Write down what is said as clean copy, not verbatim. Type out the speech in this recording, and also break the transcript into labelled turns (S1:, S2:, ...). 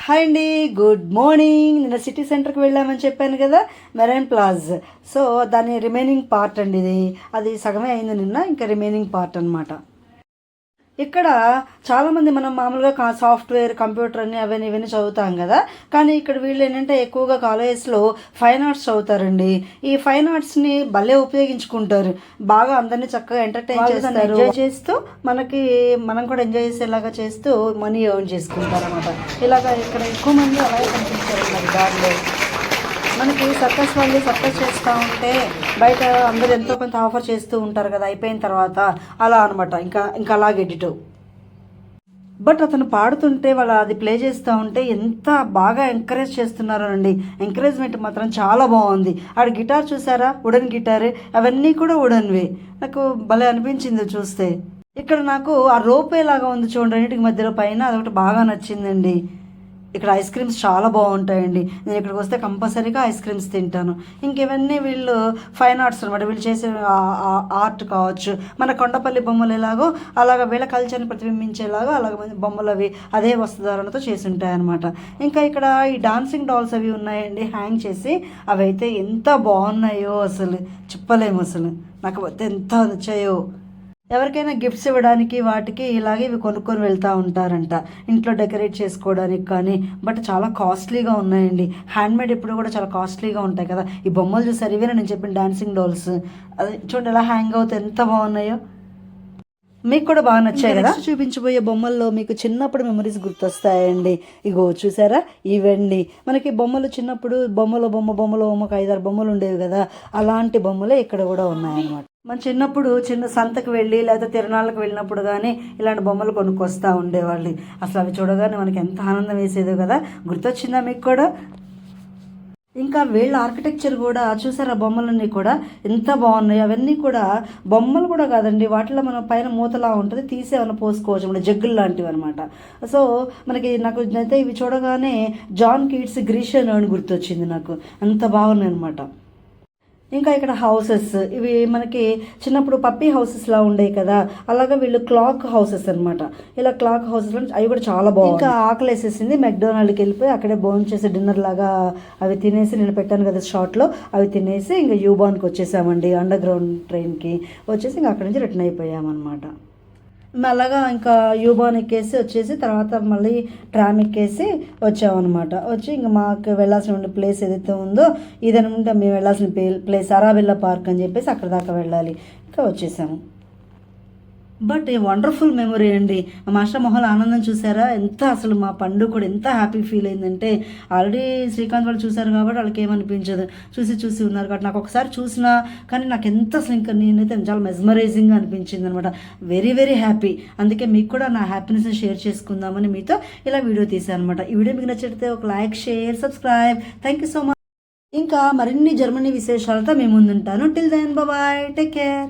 S1: Hi అండి, good morning. నిన్న city సెంటర్కి వెళ్ళామని చెప్పాను కదా, మెరైన్ ప్లాజ్. సో దాని రిమైనింగ్ పార్ట్ అండి ఇది. అది సగమే అయింది నిన్న, ఇంకా రిమైనింగ్ పార్ట్ అనమాట. ఇక్కడ చాలామంది మనం మామూలుగా సాఫ్ట్వేర్ కంప్యూటర్ అని అవన్నీ ఇవన్నీ చదువుతాం కదా, కానీ ఇక్కడ వీళ్ళు ఏంటంటే ఎక్కువగా కాలేజెస్లో ఫైన్ ఆర్ట్స్ చదువుతారండి. ఈ ఫైన్ ఆర్ట్స్ని భలే ఉపయోగించుకుంటారు, బాగా అందరినీ చక్కగా ఎంటర్టైన్ చేస్తారు, ఎంజాయ్ చేస్తూ మనం కూడా ఎంజాయ్ చేసేలాగా చేస్తూ మనీ ఎర్న్ చేసుకుంటారు అనమాట. ఇలాగా ఇక్కడ ఎక్కువ మంది అలాగే కనిపించారు మరి దారిలో. మనకి సర్కస్ వాళ్ళు సర్కస్ చేస్తూ ఉంటే బయట అందరూ ఎంతో కొంత ఆఫర్ చేస్తూ ఉంటారు కదా అయిపోయిన తర్వాత, అలా అనమాట. ఇంకా అలాగే ఎడిట్. బట్ అతను పాడుతుంటే వాళ్ళు అది ప్లే చేస్తూ ఉంటే ఎంత బాగా ఎంకరేజ్ చేస్తున్నారో అండి. ఎంకరేజ్మెంట్ మాత్రం చాలా బాగుంది. ఆడ గిటార్ చూసారా, వుడెన్ గిటార్, అవన్నీ కూడా వుడెన్వి. నాకు భలే అనిపించింది చూస్తే. ఇక్కడ నాకు ఆ రోపే లాగా ఉంది చూడండి రెండింటికి మధ్యలో పైన, అదొకటి బాగా నచ్చిందండి. ఇక్కడ ఐస్ క్రీమ్స్ చాలా బాగుంటాయండి. నేను ఇక్కడికి వస్తే కంపల్సరీగా ఐస్ క్రీమ్స్ తింటాను. ఇంకెవన్నీ వీళ్ళు ఫైన్ ఆర్ట్స్ అనమాట. వీళ్ళు చేసే ఆర్ట్ కావచ్చు, మన కొండపల్లి బొమ్మలు ఎలాగో అలాగ వీళ్ళ కల్చర్ని ప్రతిబింబించేలాగా అలాగ బొమ్మలు అవి అదే వస్తుధారణతో చేసి ఉంటాయన్నమాట. ఇంకా ఇక్కడ ఈ డాన్సింగ్ డాల్స్ అవి ఉన్నాయండి హ్యాంగ్ చేసి, అవి అయితే ఎంత బాగున్నాయో అసలు చెప్పలేము. అసలు నాకు ఎంత నచ్చాయో. ఎవరికైనా గిఫ్ట్స్ ఇవ్వడానికి వాటికి ఇలాగే ఇవి కొనుక్కొని వెళ్తూ ఉంటారంట, ఇంట్లో డెకరేట్ చేసుకోవడానికి కానీ. బట్ చాలా కాస్ట్లీగా ఉన్నాయండి. హ్యాండ్మేడ్ ఎప్పుడు కూడా చాలా కాస్ట్లీగా ఉంటాయి కదా. ఈ బొమ్మలు చూసారు, ఇవేనా నేను చెప్పిన డాన్సింగ్ డాల్స్. అది చూడండి ఎలా హ్యాంగ్ అవుతాయి, ఎంత బాగున్నాయో. మీకు కూడా బాగా నచ్చాయి కదా. చూపించబోయే బొమ్మల్లో మీకు చిన్నప్పుడు మెమరీస్ గుర్తొస్తాయండి. ఇగో చూసారా, ఇవండి మనకి బొమ్మలు. చిన్నప్పుడు బొమ్మలో ఒక 5-6 బొమ్మలు ఉండేవి కదా, అలాంటి బొమ్మలే ఇక్కడ కూడా ఉన్నాయన్నమాట. మన చిన్నప్పుడు సంతకు వెళ్ళి లేకపోతే తిరునాళ్ళకి వెళ్ళినప్పుడు కానీ ఇలాంటి బొమ్మలు కొనుక్కొస్తూ ఉండేవాళ్ళు. అసలు అవి చూడగానే మనకి ఎంత ఆనందం వేసేదో కదా. గుర్తొచ్చిందా మీకు కూడా? ఇంకా వీళ్ళ ఆర్కిటెక్చర్ కూడా చూసారా, బొమ్మలన్నీ కూడా ఎంత బాగున్నాయి. అవన్నీ కూడా బొమ్మలు కూడా కాదండి, వాటిలో మనం పైన మూతలా ఉంటుంది, తీసి ఏమైనా పోసుకోవచ్చు మన జగ్గులు లాంటివి అనమాట. సో నాకు అయితే ఇవి చూడగానే జాన్ కీట్స్ గ్రీషియన్ అని గుర్తొచ్చింది నాకు. అంత బాగున్నాయి అనమాట. ఇంకా ఇక్కడ హౌసెస్, ఇవి మనకి చిన్నప్పుడు పప్పీ హౌసెస్లా ఉండేవి కదా, అలాగా వీళ్ళు క్లాక్ హౌసెస్ అనమాట. ఇలా క్లాక్ హౌసెస్ అవి కూడా చాలా బాగుంది. ఇంకా ఆకలి వేసేసింది, మెక్డొనాల్డ్కి వెళ్ళిపోయి అక్కడే భోజనం చేసి డిన్నర్ లాగా అవి తినేసి, నేను పెట్టాను కదా షార్ట్లో, అవి తినేసి ఇంకా యూబాన్కి వచ్చేసామండి. అండర్ గ్రౌండ్ ట్రైన్కి వచ్చేసి ఇంకా అక్కడి నుంచి రిటర్న్ అయిపోయామన్నమాట. అలాగా ఇంకా యూబాన్ ఎక్కేసి వచ్చేసి తర్వాత మళ్ళీ ట్రామ్ ఎక్కేసి వచ్చామన్నమాట. వచ్చి ఇంకా మాకు వెళ్ళాల్సిన ప్లేస్ ఏదైతే ఉందో ఇదనమాట, మేము వెళ్ళాల్సిన ప్లేస్ అరాబెల్లా పార్క్ అని చెప్పేసి అక్కడ దాకా వెళ్ళాలి. ఇంకా వచ్చేసాము. బట్ ఏ వండర్ఫుల్ మెమొరీ అండి. మా మాస్టర్ మొహల్ ఆనందం చూసారా, ఎంత అసలు మా పండు కూడా ఎంత హ్యాపీ ఫీల్ అయిందంటే. ఆల్రెడీ శ్రీకాంత్ వాళ్ళు చూసారు కాబట్టి వాళ్ళకి ఏమనిపించదు, చూసి ఉన్నారు కాబట్టి. నాకు ఒకసారి చూసినా కానీ నాకు ఎంత అసలు ఇంకా నేనైతే చాలా మెస్మరైజింగ్గా అనిపించింది అనమాట. Very very happy. అందుకే మీకు కూడా నా హ్యాపీనెస్ని షేర్ చేసుకుందామని మీతో ఇలా వీడియో తీసాను అనమాట. ఈ వీడియో మీకు నచ్చితే ఒక like, share, subscribe. Thank you so much. ఇంకా మరిన్ని జర్మనీ విశేషాలతో మేము ముందుంటాను. Till then bye, take care.